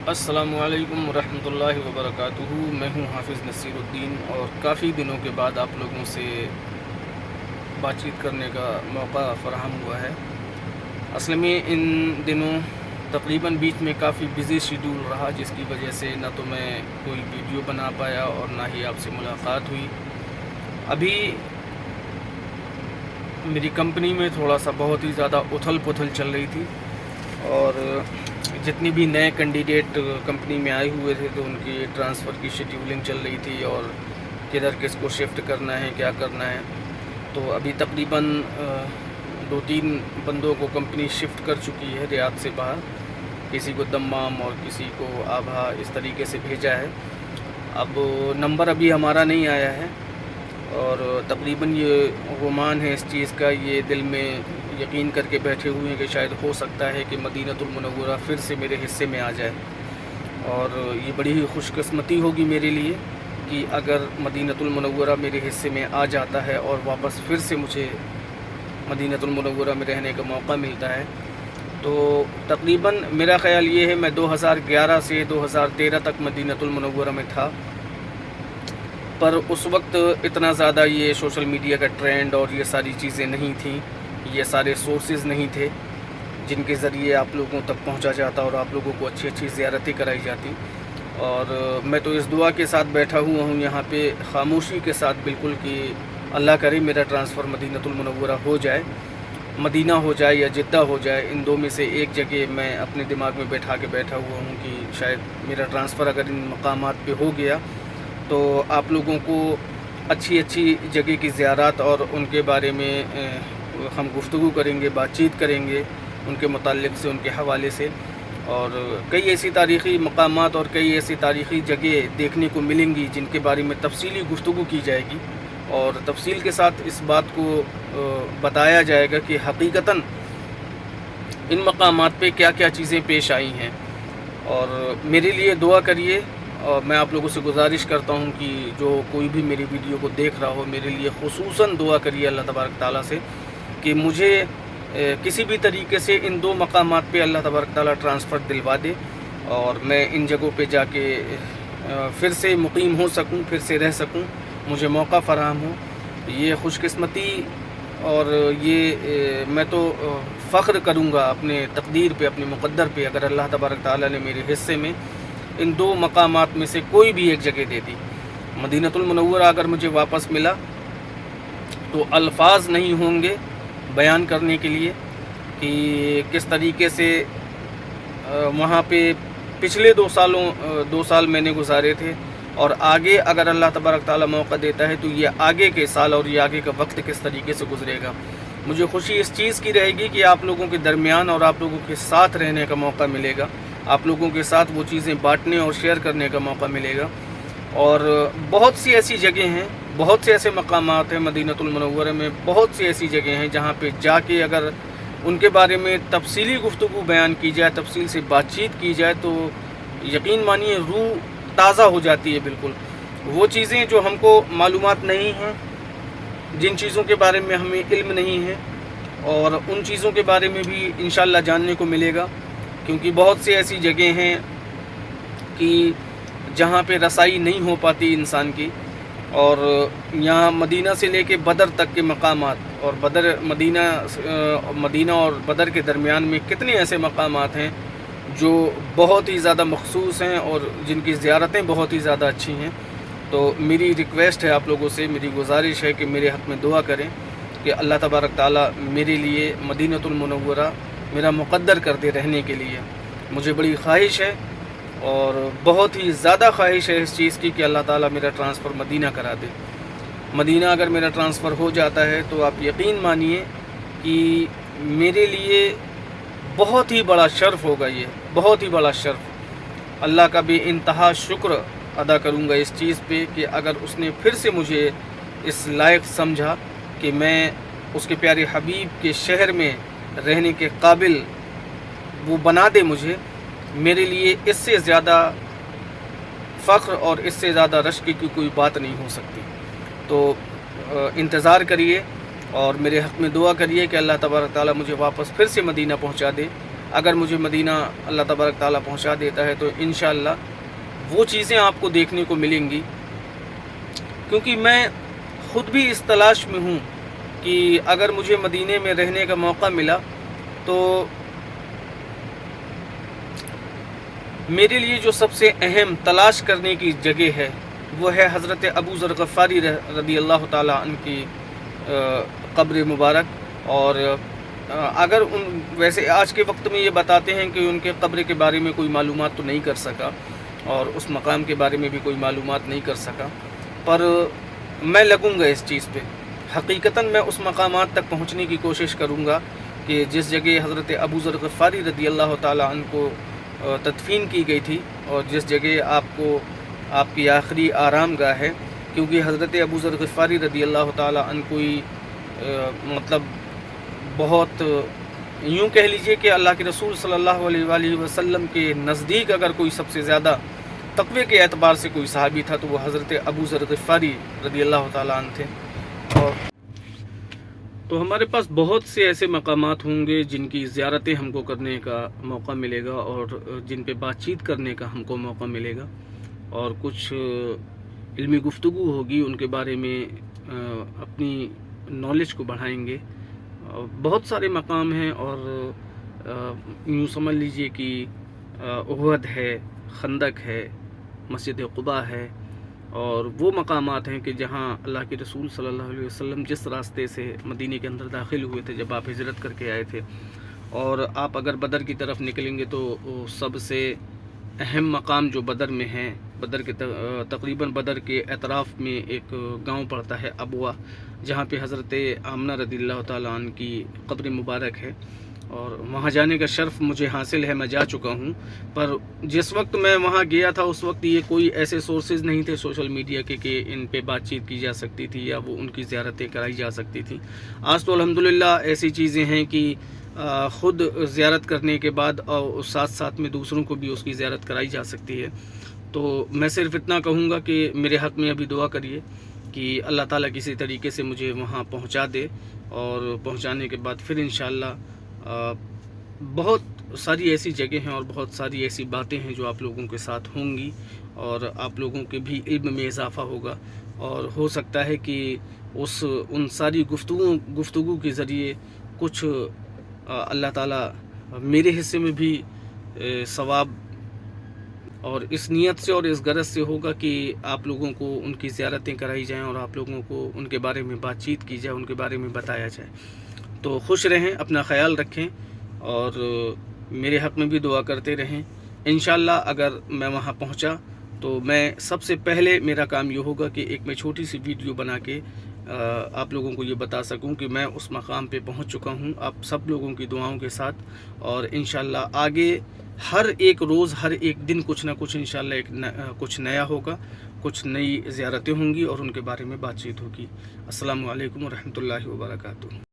السلام علیکم ورحمۃ اللہ وبرکاتہ۔ میں ہوں حافظ نصیر الدین، اور کافی دنوں کے بعد آپ لوگوں سے بات چیت کرنے کا موقع فراہم ہوا ہے۔ اصل میں ان دنوں تقریباً بیچ میں کافی بزی شیڈول رہا، جس کی وجہ سے نہ تو میں کوئی ویڈیو بنا پایا اور نہ ہی آپ سے ملاقات ہوئی۔ ابھی میری کمپنی میں تھوڑا سا بہت ہی زیادہ اتھل پتھل چل رہی تھی، اور جتنی بھی نئے کینڈیڈیٹ کمپنی میں آئے ہوئے تھے تو ان کی ٹرانسفر کی شیڈیولنگ چل رہی تھی، اور کدھر کس کو شفٹ کرنا ہے، کیا کرنا ہے۔ تو ابھی تقریباً 2-3 بندوں کو کمپنی شفٹ کر چکی ہے ریاض سے باہر، کسی کو دمام اور کسی کو آبھا، اس طریقے سے بھیجا ہے۔ اب نمبر ابھی ہمارا نہیں آیا ہے، اور تقریباً یہ گمان ہے اس چیز کا، یہ دل میں یقین کر کے بیٹھے ہوئے ہیں کہ شاید ہو سکتا ہے کہ مدینۃ المنورہ پھر سے میرے حصے میں آ جائے، اور یہ بڑی ہی خوش قسمتی ہوگی میرے لیے کہ اگر مدینۃ المنورہ میرے حصے میں آ جاتا ہے اور واپس پھر سے مجھے مدینۃ المنورہ میں رہنے کا موقع ملتا ہے۔ تو تقریباً میرا خیال یہ ہے، میں 2011 سے 2013 تک مدینۃ المنورہ میں تھا، پر اس وقت اتنا زیادہ یہ سوشل میڈیا کا ٹرینڈ اور یہ ساری چیزیں نہیں تھیں، یہ سارے سورسز نہیں تھے جن کے ذریعے آپ لوگوں تک پہنچا جاتا اور آپ لوگوں کو اچھی اچھی زیارتیں کرائی جاتی۔ اور میں تو اس دعا کے ساتھ بیٹھا ہوا ہوں یہاں پہ، خاموشی کے ساتھ بالکل، کہ اللہ کرے میرا ٹرانسفر مدینۃ المنورہ ہو جائے، مدینہ ہو جائے یا جدہ ہو جائے، ان دو میں سے ایک جگہ میں اپنے دماغ میں بیٹھا کے بیٹھا ہوا ہوں کہ شاید میرا ٹرانسفر اگر ان مقامات پہ ہو گیا تو آپ لوگوں کو اچھی اچھی جگہ کی زیارات اور ان کے بارے میں ہم گفتگو کریں گے، بات چیت کریں گے ان کے متعلق سے، ان کے حوالے سے، اور کئی ایسی تاریخی مقامات اور کئی ایسی تاریخی جگہ دیکھنے کو ملیں گی جن کے بارے میں تفصیلی گفتگو کی جائے گی، اور تفصیل کے ساتھ اس بات کو بتایا جائے گا کہ حقیقتاً ان مقامات پہ کیا کیا چیزیں پیش آئی ہیں۔ اور میرے لیے دعا کریے، اور میں آپ لوگوں سے گزارش کرتا ہوں کہ جو کوئی بھی میری ویڈیو کو دیکھ رہا ہو، میرے لیے خصوصاً دعا کریے اللہ تبارک تعالیٰ سے کہ مجھے کسی بھی طریقے سے ان 2 مقامات پہ اللہ تبارک تعالیٰ ٹرانسفر دلوا دے، اور میں ان جگہوں پہ جا کے پھر سے مقیم ہو سکوں، پھر سے رہ سکوں، مجھے موقع فراہم ہو۔ یہ خوش قسمتی، اور یہ میں تو فخر کروں گا اپنے تقدیر پہ، اپنے مقدر پہ، اگر اللہ تبارک تعالیٰ نے میرے حصے میں ان 2 مقامات میں سے کوئی بھی ایک جگہ دے دی۔ مدینۃ المنورہ اگر مجھے واپس ملا تو الفاظ نہیں ہوں گے بیان کرنے کے لیے کہ کس طریقے سے وہاں پہ پچھلے 2 سال میں نے گزارے تھے، اور آگے اگر اللہ تبارک تعالیٰ موقع دیتا ہے تو یہ آگے کے سال اور یہ آگے کا وقت کس طریقے سے گزرے گا۔ مجھے خوشی اس چیز کی رہے گی کہ آپ لوگوں کے درمیان اور آپ لوگوں کے ساتھ رہنے کا موقع ملے گا، آپ لوگوں کے ساتھ وہ چیزیں بانٹنے اور شیئر کرنے کا موقع ملے گا۔ اور بہت سی ایسی جگہیں ہیں، بہت سے ایسے مقامات ہیں مدینۃ المنورہ میں، بہت سی ایسی جگہیں ہیں جہاں پہ جا کے اگر ان کے بارے میں تفصیلی گفتگو بیان کی جائے، تفصیل سے بات چیت کی جائے تو یقین مانیے روح تازہ ہو جاتی ہے بالکل۔ وہ چیزیں جو ہم کو معلومات نہیں ہیں، جن چیزوں کے بارے میں ہمیں علم نہیں ہے، اور ان چیزوں کے بارے میں بھی انشاءاللہ جاننے کو ملے گا، کیونکہ بہت سی ایسی جگہیں ہیں کہ جہاں پہ رسائی نہیں ہو پاتی انسان کی، اور یہاں مدینہ سے لے کے بدر تک کے مقامات، اور مدینہ اور بدر کے درمیان میں کتنے ایسے مقامات ہیں جو بہت ہی زیادہ مخصوص ہیں اور جن کی زیارتیں بہت ہی زیادہ اچھی ہیں۔ تو میری ریکویسٹ ہے آپ لوگوں سے، میری گزارش ہے کہ میرے حق میں دعا کریں کہ اللہ تبارک تعالیٰ میرے لیے مدینۃ المنورہ میرا مقدر کر دے رہنے کے لیے۔ مجھے بڑی خواہش ہے، اور بہت ہی زیادہ خواہش ہے اس چیز کی کہ اللہ تعالیٰ میرا ٹرانسفر مدینہ کرا دے۔ مدینہ اگر میرا ٹرانسفر ہو جاتا ہے تو آپ یقین مانیے کہ میرے لیے بہت ہی بڑا شرف ہوگا، یہ بہت ہی بڑا شرف۔ اللہ کا بے انتہا شکر ادا کروں گا اس چیز پہ کہ اگر اس نے پھر سے مجھے اس لائق سمجھا کہ میں اس کے پیارے حبیب کے شہر میں رہنے کے قابل وہ بنا دے مجھے، میرے لیے اس سے زیادہ فخر اور اس سے زیادہ رشک کی کوئی بات نہیں ہو سکتی۔ تو انتظار کریے اور میرے حق میں دعا کریے کہ اللہ تبارک تعالیٰ مجھے واپس پھر سے مدینہ پہنچا دے، اگر مجھے مدینہ اللہ تبارک تعالیٰ پہنچا دیتا ہے تو انشاءاللہ وہ چیزیں آپ کو دیکھنے کو ملیں گی، کیونکہ میں خود بھی اس تلاش میں ہوں کہ اگر مجھے مدینے میں رہنے کا موقع ملا تو میرے لیے جو سب سے اہم تلاش کرنے کی جگہ ہے وہ ہے حضرت ابو ذر غفاری رضی اللہ تعالیٰ عنہ کی قبر مبارک۔ اور اگر ویسے آج کے وقت میں یہ بتاتے ہیں کہ ان کے قبر کے بارے میں کوئی معلومات تو نہیں کر سکا اور اس مقام کے بارے میں بھی کوئی معلومات نہیں کر سکا، پر میں لگوں گا اس چیز پہ۔ حقیقتاً میں اس مقامات تک پہنچنے کی کوشش کروں گا کہ جس جگہ حضرت ابو ذر غفاری رضی اللہ تعالیٰ عنہ کو تدفین کی گئی تھی اور جس جگہ آپ کی آخری آرام گاہ ہے، کیونکہ حضرت ابو ذر غفاری رضی اللہ تعالیٰ عنہ کوئی مطلب بہت یوں کہہ لیجئے کہ اللہ کے رسول صلی اللہ علیہ وآلہ وسلم کے نزدیک اگر کوئی سب سے زیادہ تقوی کے اعتبار سے کوئی صحابی تھا تو وہ حضرت ابو ذر غفاری رضی اللہ تعالیٰ عنہ تھے۔ اور تو ہمارے پاس بہت سے ایسے مقامات ہوں گے جن کی زیارتیں ہم کو کرنے کا موقع ملے گا اور جن پہ بات چیت کرنے کا ہم کو موقع ملے گا، اور کچھ علمی گفتگو ہوگی، ان کے بارے میں اپنی نالج کو بڑھائیں گے۔ بہت سارے مقام ہیں اور یوں سمجھ لیجئے کہ احد ہے، خندق ہے، مسجد قباء ہے، اور وہ مقامات ہیں کہ جہاں اللہ کے رسول صلی اللہ علیہ وسلم جس راستے سے مدینے کے اندر داخل ہوئے تھے جب آپ ہجرت کر کے آئے تھے، اور آپ اگر بدر کی طرف نکلیں گے تو سب سے اہم مقام جو بدر میں ہے، بدر کے تقریباً بدر کے اطراف میں ایک گاؤں پڑتا ہے ابوا، جہاں پہ حضرت آمنہ رضی اللہ تعالیٰ عنہ کی قبر مبارک ہے، اور وہاں جانے کا شرف مجھے حاصل ہے، میں جا چکا ہوں۔ پر جس وقت میں وہاں گیا تھا اس وقت یہ کوئی ایسے سورسز نہیں تھے سوشل میڈیا کے کہ ان پہ بات چیت کی جا سکتی تھی یا وہ ان کی زیارتیں کرائی جا سکتی تھیں۔ آج تو الحمدللہ ایسی چیزیں ہیں کہ خود زیارت کرنے کے بعد اور ساتھ ساتھ میں دوسروں کو بھی اس کی زیارت کرائی جا سکتی ہے۔ تو میں صرف اتنا کہوں گا کہ میرے حق میں ابھی دعا کریے کہ اللہ تعالیٰ کسی طریقے سے مجھے وہاں پہنچا دے، اور پہنچانے کے بعد پھر انشاءاللہ بہت ساری ایسی جگہ ہیں اور بہت ساری ایسی باتیں ہیں جو آپ لوگوں کے ساتھ ہوں گی، اور آپ لوگوں کے بھی علم میں اضافہ ہوگا، اور ہو سکتا ہے کہ ان ساری گفتگو کے ذریعے کچھ اللہ تعالیٰ میرے حصے میں بھی ثواب اور اس نیت سے اور اس غرض سے ہوگا کہ آپ لوگوں کو ان کی زیارتیں کرائی جائیں اور آپ لوگوں کو ان کے بارے میں بات چیت کی جائے، ان کے بارے میں بتایا جائے۔ تو خوش رہیں، اپنا خیال رکھیں اور میرے حق میں بھی دعا کرتے رہیں۔ انشاءاللہ اگر میں وہاں پہنچا تو میں سب سے پہلے میرا کام یہ ہوگا کہ ایک میں چھوٹی سی ویڈیو بنا کے آپ لوگوں کو یہ بتا سکوں کہ میں اس مقام پہ پہنچ چکا ہوں، آپ سب لوگوں کی دعاؤں کے ساتھ، اور انشاءاللہ آگے ہر ایک روز ہر ایک دن کچھ نہ کچھ انشاءاللہ کچھ نیا ہوگا، کچھ نئی زیارتیں ہوں گی اور ان کے بارے میں بات چیت ہوگی۔ السلام علیکم ورحمۃ اللہ وبرکاتہ۔